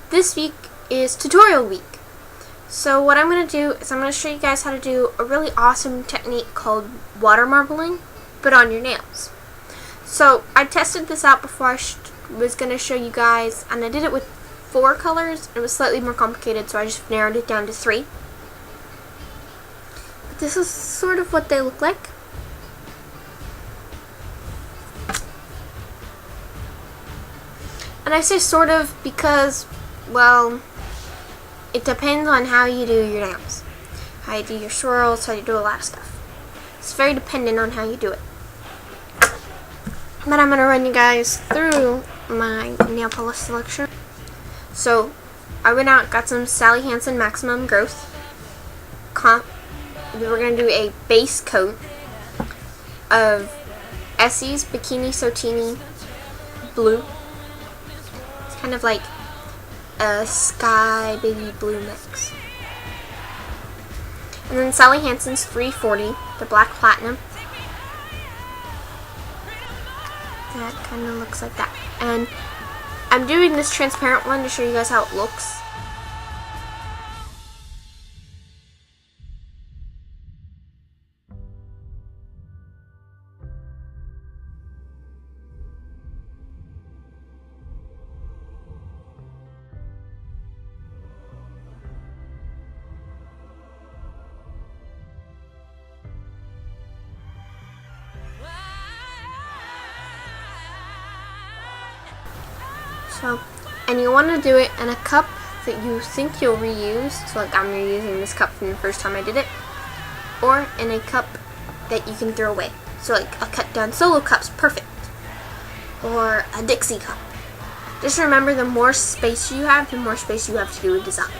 This week is tutorial week. So what I'm going to do is I'm going to show you guys how to do a really awesome technique called water marbling, but on your nails. So I tested this out before I was going to show you guys, and I did it with 4 colors. It was slightly more complicated, so I just narrowed it down to 3. But this is sort of what they look like. And I say sort of because, well, it depends on how you do your nails. How you do your swirls, how you do a lot of stuff. It's very dependent on how you do it. But I'm going to run you guys through my nail polish selection. So, I went out and got some Sally Hansen Maximum Growth. We were going to do a base coat of Essie's Bikini Sotini Blue. Kind of like a sky baby blue mix. And then Sally Hansen's 340, the black platinum. That kind of looks like that. And I'm doing this transparent one to show you guys how it looks. So, and you want to do it in a cup that you think you'll reuse, so like I'm reusing this cup from the first time I did it, or in a cup that you can throw away, so like a cut down solo cup's perfect, or a Dixie cup. Just remember, the more space you have, the more space you have to do a design.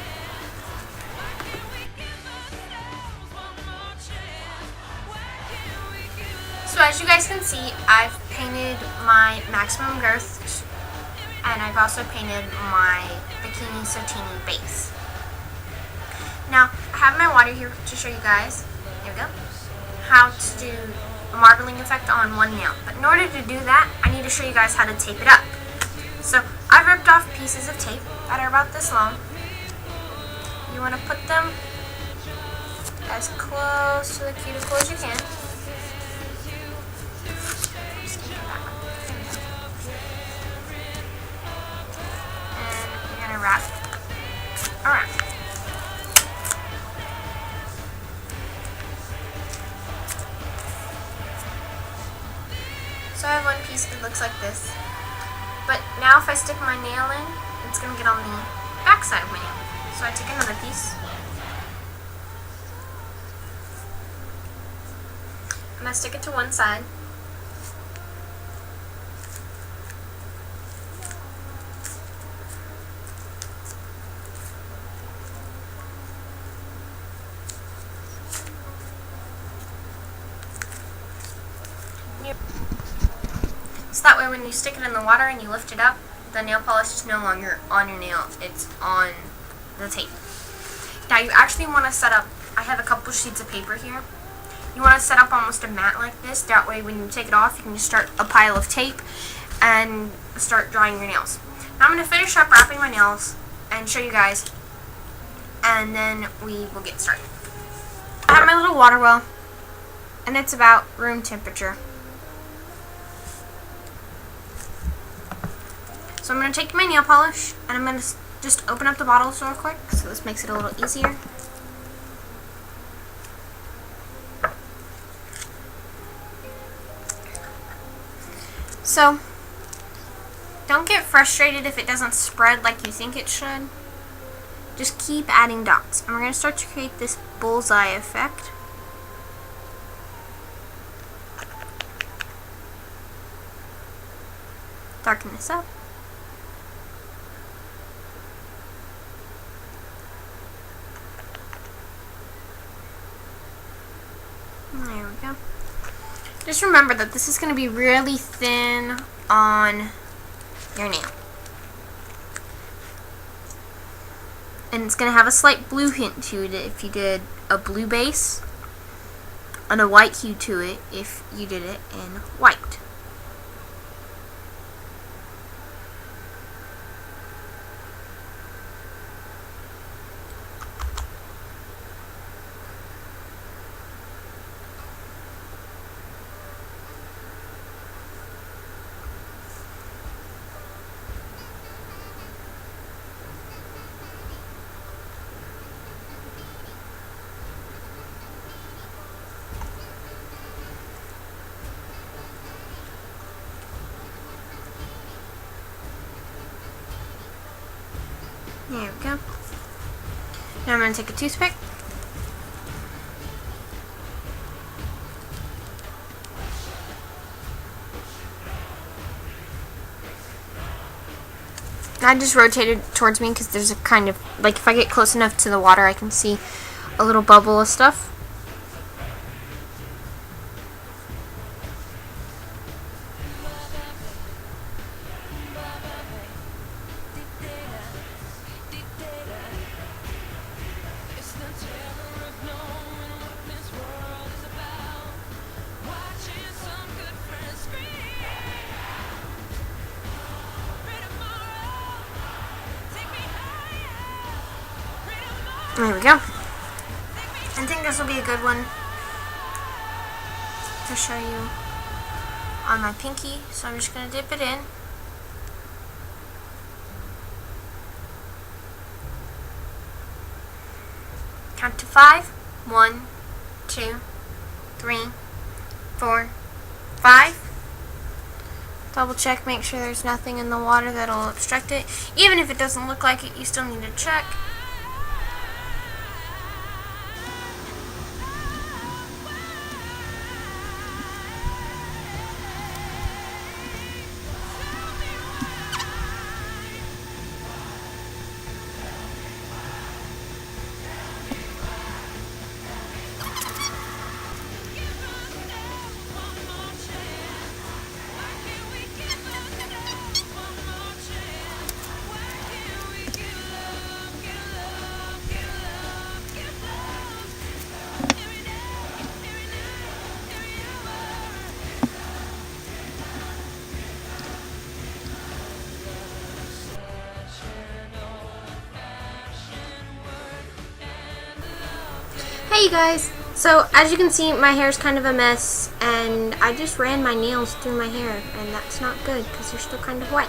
So as you guys can see, I've painted my Maximum Growth, and I've also painted my Bikini Sotini base. Now, I have my water here to show you guys, here we go, how to do a marbling effect on one nail. But in order to do that, I need to show you guys how to tape it up. So, I've ripped off pieces of tape that are about this long. You want to put them as close to the cuticle as you can. Wrap around. So I have one piece that looks like this. But now if I stick my nail in, it's going to get on the back side of my nail. So I take another piece. I'm going to stick it to one side. So that way when you stick it in the water and you lift it up, the nail polish is no longer on your nail, it's on the tape. Now you actually want to set up, I have a couple sheets of paper here, you want to set up almost a mat like this, that way when you take it off you can just start a pile of tape and start drawing your nails. Now I'm going to finish up wrapping my nails and show you guys, and then we will get started. I have my little water well, and it's about room temperature. So I'm going to take my nail polish, and I'm going to just open up the bottles real quick, so this makes it a little easier. So, don't get frustrated if it doesn't spread like you think it should. Just keep adding dots. And we're going to start to create this bullseye effect. Darken this up. There we go. Just remember that this is going to be really thin on your nail. And it's going to have a slight blue hint to it if you did a blue base, and a white hue to it if you did it in white. There we go. Now I'm going to take a toothpick. I just rotated towards me because there's a kind of, like, if I get close enough to the water, I can see a little bubble of stuff. There we go. I think this will be a good one to show you on my pinky. So I'm just going to dip it in. Count to 5. 1, 2, 3, 4, 5. Double check, make sure there's nothing in the water that'll obstruct it. Even if it doesn't look like it, you still need to check. Hey you guys, so as you can see my hair is kind of a mess and I just ran my nails through my hair and that's not good because they're still kind of wet.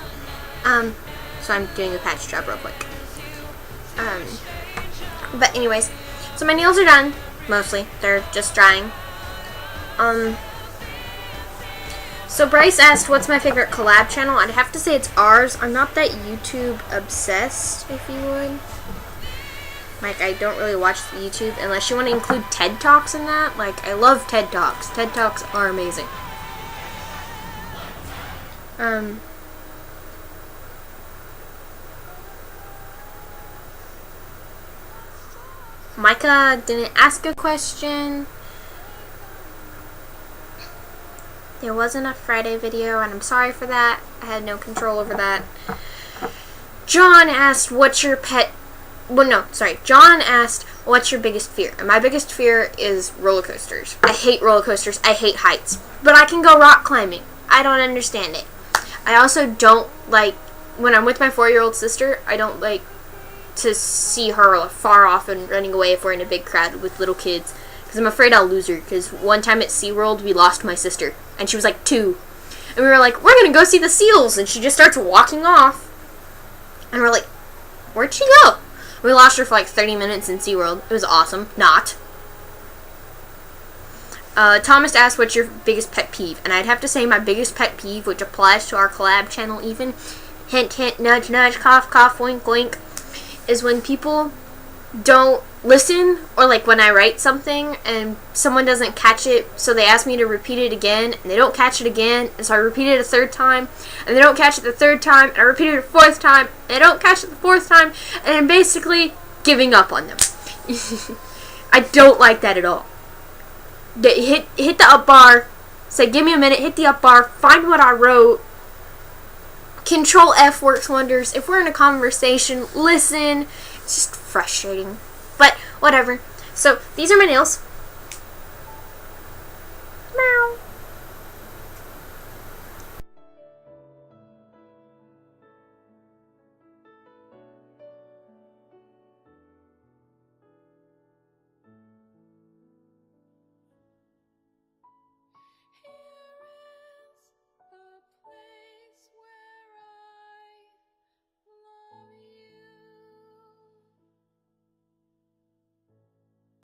So I'm doing a patch job real quick. But anyways, so my nails are done, mostly. They're just drying. So Bryce asked what's my favorite collab channel. I'd have to say it's ours. I'm not that YouTube obsessed, if you would. Like, I don't really watch YouTube unless you want to include TED Talks in that. Like, I love TED Talks. TED Talks are amazing. Micah didn't ask a question. There wasn't a Friday video, and I'm sorry for that. I had no control over that. John asked, what's your pet... Well, no, sorry. John asked, what's your biggest fear? And my biggest fear is roller coasters. I hate roller coasters. I hate heights. But I can go rock climbing. I don't understand it. I also don't like, when I'm with my 4-year-old sister, I don't like to see her far off and running away if we're in a big crowd with little kids. Because I'm afraid I'll lose her. Because one time at SeaWorld, we lost my sister. And she was like 2. And we were like, we're going to go see the seals. And she just starts walking off. And we're like, where'd she go? We lost her for like 30 minutes in SeaWorld. It was awesome. Not. Thomas asked, what's your biggest pet peeve? And I'd have to say my biggest pet peeve, which applies to our collab channel even, hint, hint, nudge, nudge, cough, cough, wink, wink, is when people don't listen, or like when I write something and someone doesn't catch it, so they ask me to repeat it again, and they don't catch it again, and so I repeat it a 3rd time, and they don't catch it the 3rd time, and I repeat it a 4th time, and they don't catch it the 4th time, and I'm basically giving up on them. I don't like that at all. Hit the up bar, say give me a minute, hit the up bar, find what I wrote. Control F works wonders. If we're in a conversation, listen. It's just frustrating. But whatever. So these are my nails.